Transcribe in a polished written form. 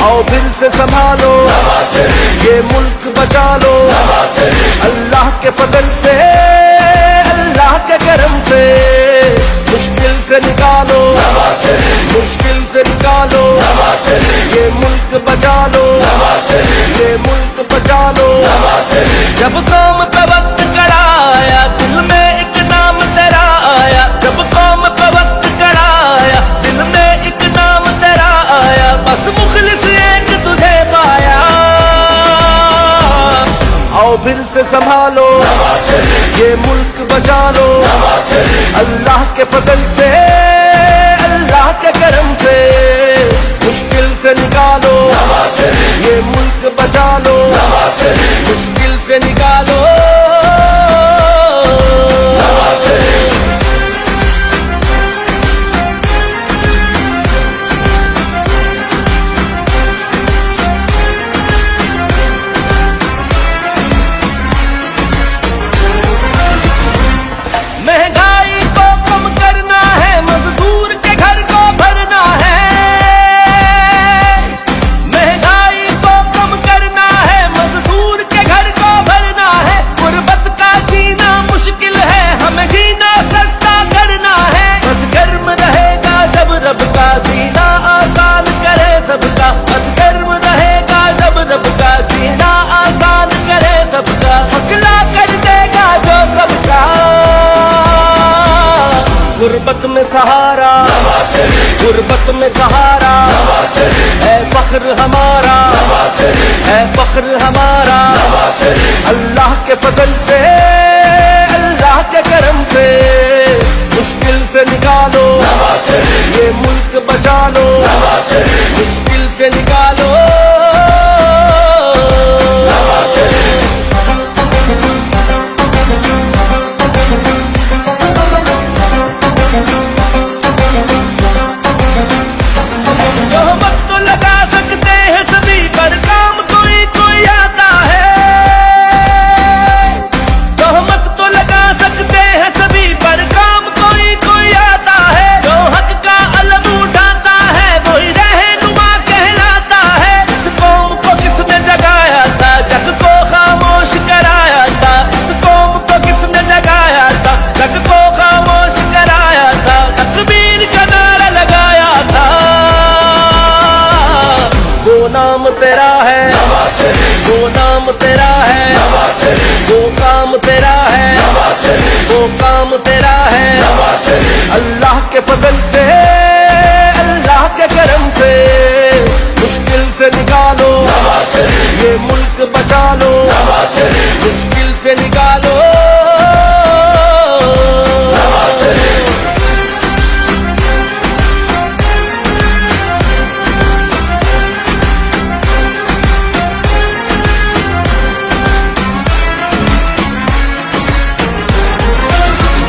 आओ दिल से संभालो ये मुल्क बचा लो अल्लाह के फजल से अल्लाह के करम से मुश्किल से निकालो ये मुल्क बचा लो ये मुल्क बचा लो जब कौम पे वक्त कड़ा आया दिल में एक नाम तेरा आया जब कौम पे वक्त कड़ा आया दिल में एक नाम तेरा आया बस मुखलिस एक तुझे पाया आओ फिर से संभालो ये मुल्क बचा लो अल्लाह के फजल से अल्लाह के करम से मुश्किल से निकालो ये मुल्क बचा लो मुश्किल से निकालो महंगाई को कम करना है मजदूर के घर को भरना है महंगाई को कम करना है मजदूर के घर को भरना है गुर्बत का जीना मुश्किल है हमें जीना सस्ता करना है बस गर्म रहेगा जब रब का जीना आसान करे सबका बस गर्म रहेगा जब रब का जीना आसान करे सबका हकला कर देगा जो सबका गुर्बत में सहारा है फख्र हमारा है फख्र हमारा अल्लाह के फजल से अल्लाह के करम से मुश्किल से निकालो ये मुल्क बचा लो मुश्किल से निकालो तोहमत तो लगा सकते हैं सभी पर काम कोई आता है तोहमत तो लगा सकते हैं सभी पर काम कोई आता है जो हक का अलम उठाता है वही रहनुमा कहलाता है इस कौम को किसने जगाया था जग को खामोश कराया था इस कौम को किसने जगाया था जग को खामोश कराया था तकबीर का नारा लगाया था वो नाम तेरा है वो नाम तेरा है वो काम तेरा है वो काम तेरा है अल्लाह के फजल से अल्लाह के करम से मुश्किल से निकालो ये मुल्क बचा लो मुश्किल से निकालो